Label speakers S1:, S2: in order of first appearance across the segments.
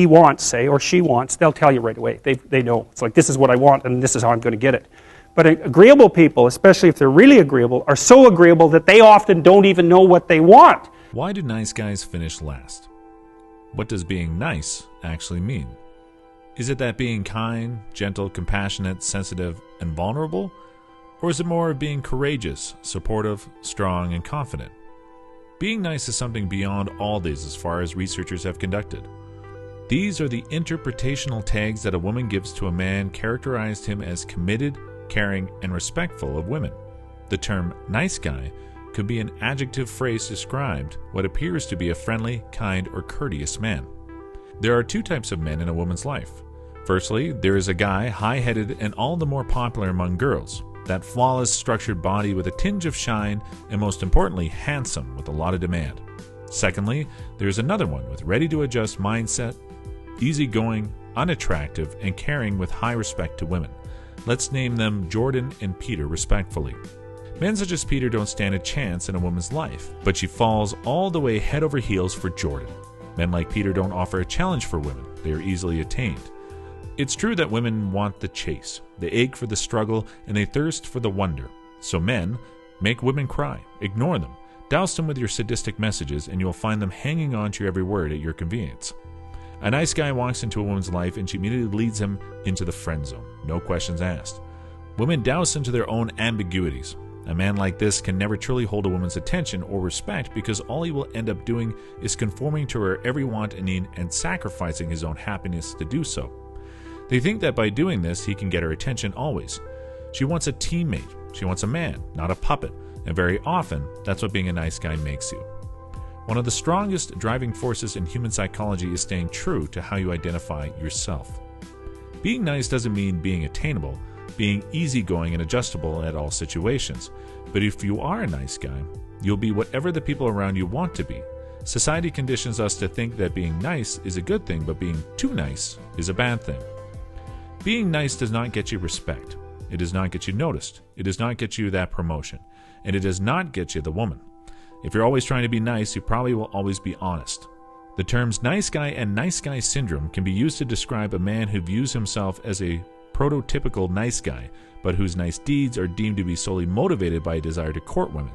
S1: he wants, say, or she wants, they'll tell you right away. They know. It's like, this is what I want, and this is how I'm going to get it. But agreeable people, especially if they're really agreeable, are so agreeable that they often don't even know what they want.
S2: Why do nice guys finish last? What does being nice actually mean? Is it that being kind, gentle, compassionate, sensitive, and vulnerable? Or is it more of being courageous, supportive, strong, and confident? Being nice is something beyond all these as far as researchers have conducted. These are the interpretational tags that a woman gives to a man characterized him as committed, caring, and respectful of women. The term nice guy could be an adjective phrase described what appears to be a friendly, kind, or courteous man. There are two types of men in a woman's life. Firstly, there is a guy high-headed and all the more popular among girls. That flawless, structured body with a tinge of shine, and most importantly, handsome with a lot of demand. Secondly, there is another one with ready-to-adjust mindset, easygoing, unattractive, and caring with high respect to women. Let's name them Jordan and Peter respectfully. Men such as Peter don't stand a chance in a woman's life, but she falls all the way head over heels for Jordan. Men like Peter don't offer a challenge for women. They are easily attained. It's true that women want the chase. They ache for the struggle, and they thirst for the wonder. So men, make women cry. Ignore them. Douse them with your sadistic messages, and you'll find them hanging on to your every word at your convenience. A nice guy walks into a woman's life, and she immediately leads him into the friend zone. No questions asked. Women douse into their own ambiguities. A man like this can never truly hold a woman's attention or respect because all he will end up doing is conforming to her every want and need and sacrificing his own happiness to do so. They think that by doing this, he can get her attention always. She wants a teammate. She wants a man, not a puppet. And very often, that's what being a nice guy makes you. One of the strongest driving forces in human psychology is staying true to how you identify yourself. Being nice doesn't mean being attainable, being easygoing and adjustable at all situations. But if you are a nice guy, you'll be whatever the people around you want to be. Society conditions us to think that being nice is a good thing, but being too nice is a bad thing. Being nice does not get you respect. It does not get you noticed. It does not get you that promotion. And it does not get you the woman. If you're always trying to be nice, you probably will always be honest. The terms nice guy and nice guy syndrome can be used to describe a man who views himself as a prototypical nice guy, but whose nice deeds are deemed to be solely motivated by a desire to court women.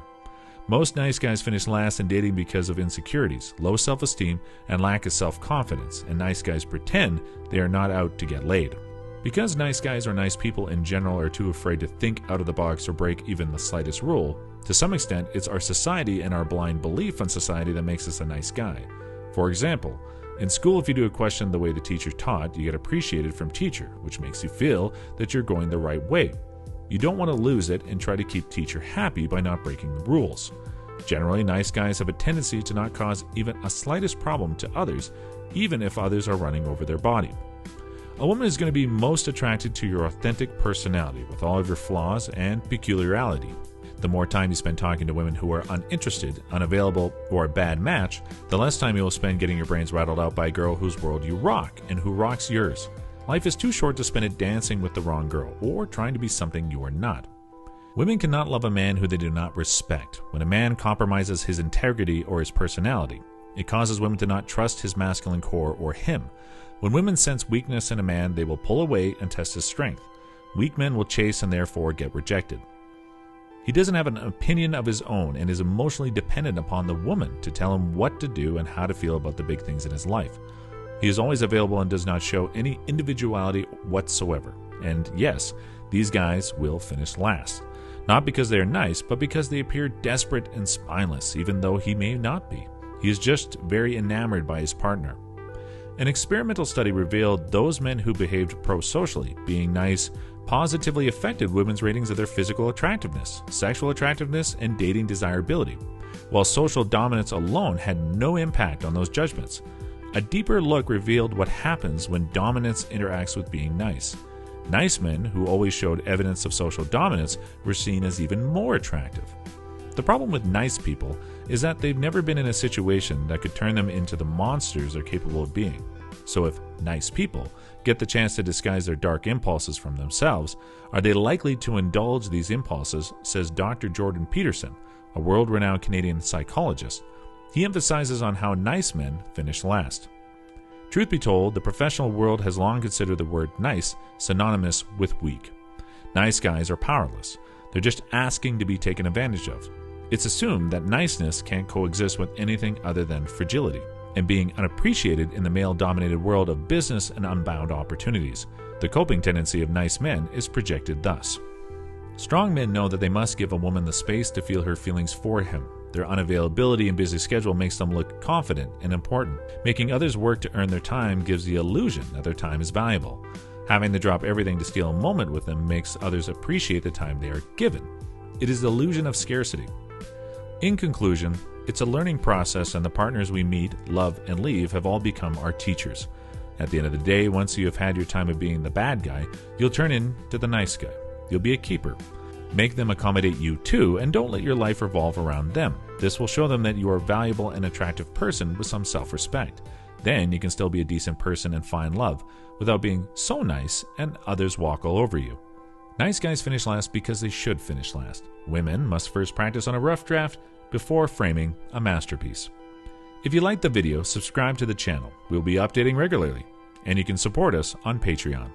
S2: Most nice guys finish last in dating because of insecurities, low self-esteem, and lack of self-confidence, and nice guys pretend they are not out to get laid. Because nice guys or nice people in general are too afraid to think out of the box or break even the slightest rule, to some extent it's our society and our blind belief in society that makes us a nice guy. For example, in school, if you do a question the way the teacher taught, you get appreciated from teacher, which makes you feel that you're going the right way. You don't want to lose it and try to keep teacher happy by not breaking the rules. Generally, nice guys have a tendency to not cause even a slightest problem to others, even if others are running over their body. A woman is going to be most attracted to your authentic personality with all of your flaws and peculiarity. The more time you spend talking to women who are uninterested, unavailable, or a bad match, the less time you will spend getting your brains rattled out by a girl whose world you rock and who rocks yours. Life is too short to spend it dancing with the wrong girl or trying to be something you are not. Women cannot love a man who they do not respect. When a man compromises his integrity or his personality, it causes women to not trust his masculine core or him. When women sense weakness in a man, they will pull away and test his strength. Weak men will chase and therefore get rejected. He doesn't have an opinion of his own and is emotionally dependent upon the woman to tell him what to do and how to feel about the big things in his life. He is always available and does not show any individuality whatsoever. And yes, these guys will finish last. Not because they are nice, but because they appear desperate and spineless, even though he may not be. He is just very enamored by his partner. An experimental study revealed those men who behaved pro-socially, being nice, positively affected women's ratings of their physical attractiveness, sexual attractiveness, and dating desirability, while social dominance alone had no impact on those judgments. A deeper look revealed what happens when dominance interacts with being nice. Nice men, who always showed evidence of social dominance, were seen as even more attractive. The problem with nice people is that they've never been in a situation that could turn them into the monsters they're capable of being. So if nice people get the chance to disguise their dark impulses from themselves, are they likely to indulge these impulses, says Dr. Jordan Peterson, a world-renowned Canadian psychologist. He emphasizes on how nice men finish last. Truth be told, the professional world has long considered the word nice synonymous with weak. Nice guys are powerless. They're just asking to be taken advantage of. It's assumed that niceness can't coexist with anything other than fragility and being unappreciated in the male-dominated world of business and unbound opportunities. The coping tendency of nice men is projected thus. Strong men know that they must give a woman the space to feel her feelings for him. Their unavailability and busy schedule makes them look confident and important. Making others work to earn their time gives the illusion that their time is valuable. Having to drop everything to steal a moment with them makes others appreciate the time they are given. It is the illusion of scarcity. In conclusion, it's a learning process, and the partners we meet, love, and leave have all become our teachers. At the end of the day, once you have had your time of being the bad guy, you'll turn into the nice guy. You'll be a keeper. Make them accommodate you too, and don't let your life revolve around them. This will show them that you are a valuable and attractive person with some self-respect. Then you can still be a decent person and find love, without being so nice and others walk all over you. Nice guys finish last because they should finish last. Women must first practice on a rough draft before framing a masterpiece. If you liked the video, subscribe to the channel. We'll be updating regularly, and you can support us on Patreon.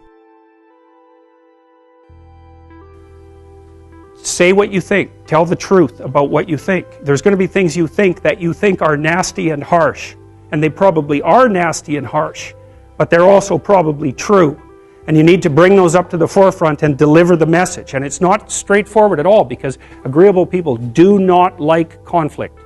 S1: Say what you think. Tell the truth about what you think. There's going to be things you think that you think are nasty and harsh, and they probably are nasty and harsh, but they're also probably true. And you need to bring those up to the forefront and deliver the message. And it's not straightforward at all, because agreeable people do not like conflict.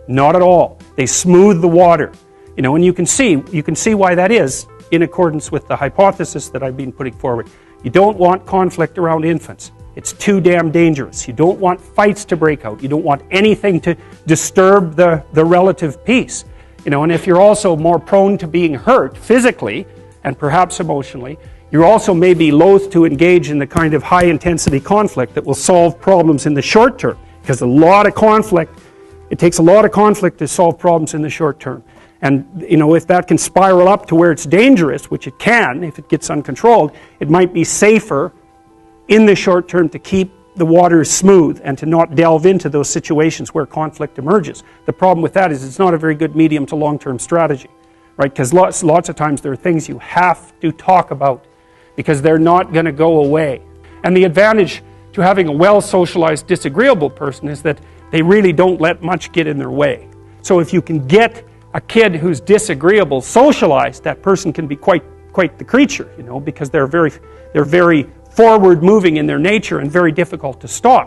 S1: Not at all. They smooth the water. And you can see why that is in accordance with the hypothesis that I've been putting forward. You don't want conflict around infants. It's too damn dangerous. You don't want fights to break out. You don't want anything to disturb the relative peace. And if you're also more prone to being hurt physically and perhaps emotionally, you also may be loath to engage in the kind of high-intensity conflict that will solve problems in the short term, because it takes a lot of conflict to solve problems in the short term. And if that can spiral up to where it's dangerous, which it can if it gets uncontrolled, it might be safer in the short term to keep the waters smooth and to not delve into those situations where conflict emerges. The problem with that is it's not a very good medium to long-term strategy, right? Because lots of times there are things you have to talk about, because they're not going to go away. And the advantage to having a well-socialized, disagreeable person is that they really don't let much get in their way. So if you can get a kid who's disagreeable socialized, that person can be quite the creature, because they're very forward-moving in their nature and very difficult to stop.